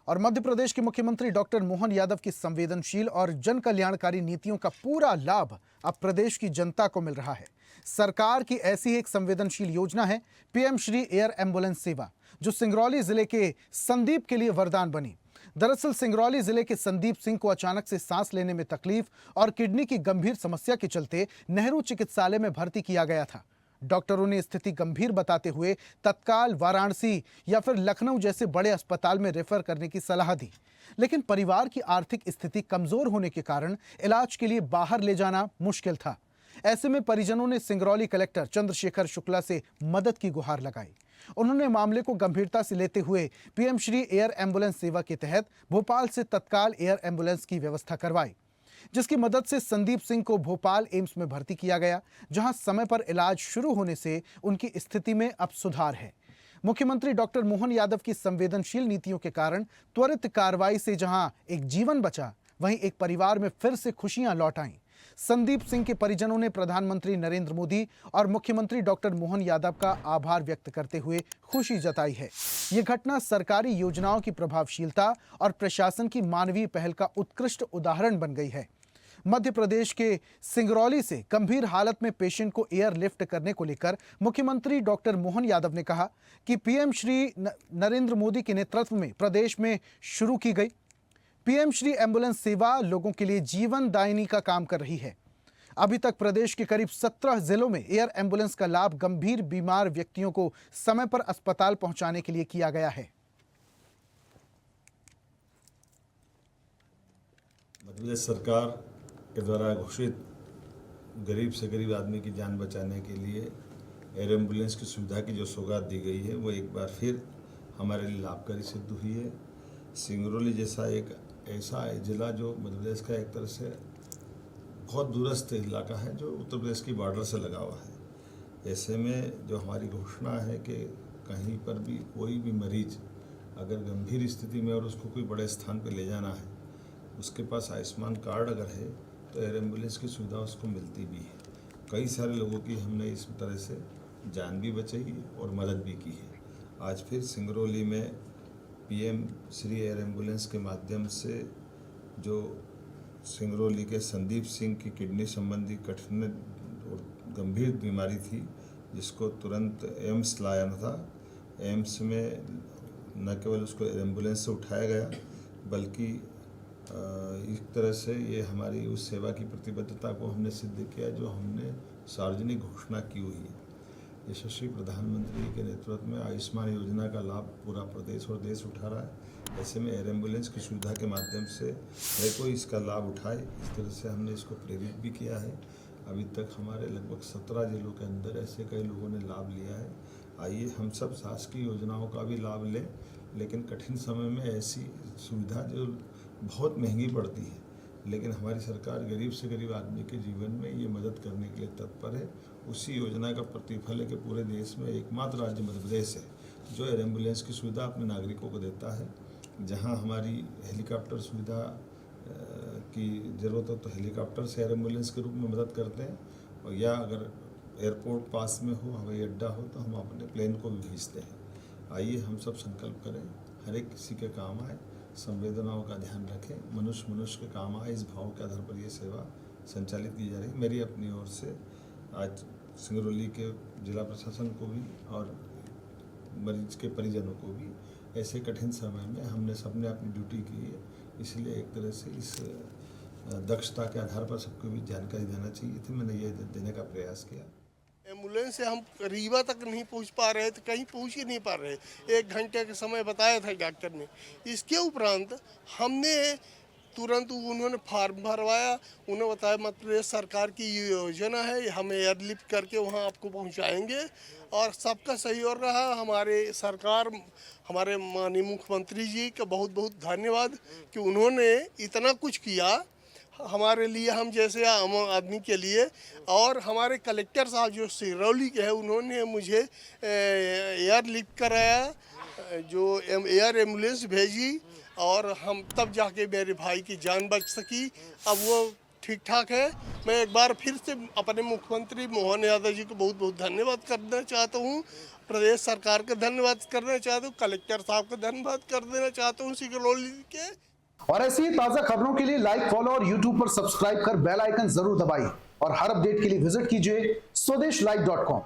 और मध्य प्रदेश के मुख्यमंत्री डॉक्टर मोहन यादव की संवेदनशील और जन कल्याणकारी नीतियों का पूरा लाभ अब प्रदेश की जनता को मिल रहा है। सरकार की ऐसी एक संवेदनशील योजना है पीएम श्री एयर एम्बुलेंस सेवा, जो सिंगरौली जिले के संदीप के लिए वरदान बनी। दरअसल सिंगरौली जिले के संदीप सिंह को अचानक से सांस लेने में तकलीफ और किडनी की गंभीर समस्या के चलते नेहरू चिकित्सालय में भर्ती किया गया था। डॉक्टरों ने स्थिति गंभीर बताते हुए तत्काल वाराणसी या फिर लखनऊ जैसे बड़े अस्पताल में रेफर करने की सलाह दी, लेकिन परिवार की आर्थिक स्थिति कमजोर होने के कारण इलाज के लिए बाहर ले जाना मुश्किल था। ऐसे में परिजनों ने सिंगरौली कलेक्टर चंद्रशेखर शुक्ला से मदद की गुहार लगाई। उन्होंने मामले को गंभीरता से लेते हुए पीएम श्री एयर एम्बुलेंस सेवा के तहत भोपाल से तत्काल एयर एम्बुलेंस की व्यवस्था करवाई, जिसकी मदद से संदीप सिंह को भोपाल एम्स में भर्ती किया गया, जहां समय पर इलाज शुरू होने से उनकी स्थिति में अब सुधार है। मुख्यमंत्री डॉक्टर मोहन यादव की संवेदनशील नीतियों के कारण त्वरित कार्रवाई से जहां एक जीवन बचा, वहीं एक परिवार में फिर से खुशियां लौट आईं। संदीप सिंह के परिजनों ने प्रधानमंत्री नरेंद्र मोदी और मुख्यमंत्री डॉक्टर मोहन यादव का आभार व्यक्त करते हुए खुशी जताई है। ये घटना सरकारी योजनाओं की प्रभावशीलता और प्रशासन की मानवीय पहल का उत्कृष्ट उदाहरण बन गई है। मध्य प्रदेश के सिंगरौली से गंभीर हालत में पेशेंट को एयरलिफ्ट करने को लेकर मुख्यमंत्री डॉक्टर मोहन यादव ने कहा कि पीएम श्री नरेंद्र मोदी के नेतृत्व में प्रदेश में शुरू की गई पीएम श्री एम्बुलेंस सेवा लोगों के लिए जीवन दायिनी का काम कर रही है। अभी तक प्रदेश के करीब 17 जिलों में एयर एम्बुलेंस का लाभ गंभीर बीमार व्यक्तियों को समय पर अस्पताल पहुंचाने के लिए किया गया है। मध्य प्रदेश सरकार के द्वारा घोषित गरीब से गरीब आदमी की जान बचाने के लिए एयर एम्बुलेंस की सुविधा की जो सौगात दी गई है, वो एक बार फिर हमारे लिए लाभकारी सिद्ध हुई है। सिंगरौली जैसा एक ऐसा ज़िला जो मध्य प्रदेश का एक तरह से बहुत दूरस्थ इलाका है, जो उत्तर प्रदेश की बॉर्डर से लगा हुआ है। ऐसे में जो हमारी घोषणा है कि कहीं पर भी कोई भी मरीज अगर गंभीर स्थिति में और उसको कोई बड़े स्थान पर ले जाना है, उसके पास आयुष्मान कार्ड अगर है तो एयर एम्बुलेंस की सुविधा उसको मिलती भी है। कई सारे लोगों की हमने इस तरह से जान भी बचाई और मदद भी की है। आज फिर सिंगरौली में पीएम श्री एयर एम्बुलेंस के माध्यम से जो सिंगरौली के संदीप सिंह की किडनी संबंधी कठिन और गंभीर बीमारी थी, जिसको तुरंत एम्स लाया था। एम्स में न केवल उसको एम्बुलेंस से उठाया गया, बल्कि एक तरह से ये हमारी उस सेवा की प्रतिबद्धता को हमने सिद्ध किया जो हमने सार्वजनिक घोषणा की हुई है। यशस्वी प्रधानमंत्री के नेतृत्व में आयुष्मान योजना का लाभ पूरा प्रदेश और देश उठा रहा है। ऐसे में एयर एम्बुलेंस की सुविधा के माध्यम से हर कोई इसका लाभ उठाए, इस तरह से हमने इसको प्रेरित भी किया है। अभी तक हमारे लगभग 17 जिलों के अंदर ऐसे कई लोगों ने लाभ लिया है। आइए हम सब शासकीय योजनाओं का भी लाभ लें, लेकिन कठिन समय में ऐसी सुविधा जो बहुत महंगी पड़ती है, लेकिन हमारी सरकार गरीब से गरीब आदमी के जीवन में ये मदद करने के लिए तत्पर है। उसी योजना का प्रतिफल है कि पूरे देश में एकमात्र राज्य मध्य प्रदेश है जो एयर एम्बुलेंस की सुविधा अपने नागरिकों को देता है। जहां हमारी हेलीकॉप्टर सुविधा की ज़रूरत हो तो हेलीकॉप्टर से एयर एम्बुलेंस के रूप में मदद करते हैं, और या अगर एयरपोर्ट पास में हो, हवाई अड्डा हो, तो हम अपने प्लेन को भी भेजते हैं। आइए हम सब संकल्प करें, हर एक किसी के काम आए, संवेदनाओं का ध्यान रखें, मनुष्य मनुष्य के काम आए, इस भाव के आधार पर ये सेवा संचालित की जा रही है। मेरी अपनी ओर से आज सिंगरौली के जिला प्रशासन को भी और मरीज के परिजनों को भी ऐसे कठिन समय में हमने सबने अपनी ड्यूटी की है, इसलिए एक तरह से इस दक्षता के आधार पर सबको भी जानकारी देना चाहिए थी। मैंने ये देने का प्रयास किया। एम्बुलेंस से हम रीवा तक नहीं पहुंच पा रहे थे, कहीं पहुंच ही नहीं पा रहे। 1 घंटे का समय बताया था डॉक्टर ने। इसके उपरांत हमने तुरंत उन्होंने फॉर्म भरवाया। उन्होंने बताया मध्य प्रदेश सरकार की ये योजना है, हम एयरलिफ्ट करके वहां आपको पहुंचाएंगे, और सबका सहयोग रहा। हमारे सरकार, हमारे माननीय मुख्यमंत्री जी का बहुत बहुत धन्यवाद कि उन्होंने इतना कुछ किया हमारे लिए, हम जैसे आम आदमी के लिए। और हमारे कलेक्टर साहब जो सिंगरौली के हैं, उन्होंने मुझे एयरलिफ्ट कराया, जो एयर एम्बुलेंस भेजी, और हम तब जाके मेरे भाई की जान बच सकी। अब वो ठीक ठाक है। मैं एक बार फिर से अपने मुख्यमंत्री मोहन यादव जी को बहुत बहुत धन्यवाद करना चाहता हूँ। प्रदेश सरकार का धन्यवाद करना चाहता हूँ, कलेक्टर साहब का धन्यवाद कर देना चाहता हूँ सिंगरौली के। और ऐसी ही ताजा खबरों के लिए लाइक, फॉलो और यूट्यूब पर सब्सक्राइब कर बेल आइकन जरूर दबाइए और हर अपडेट के लिए विजिट कीजिए स्वदेशलाइव.com।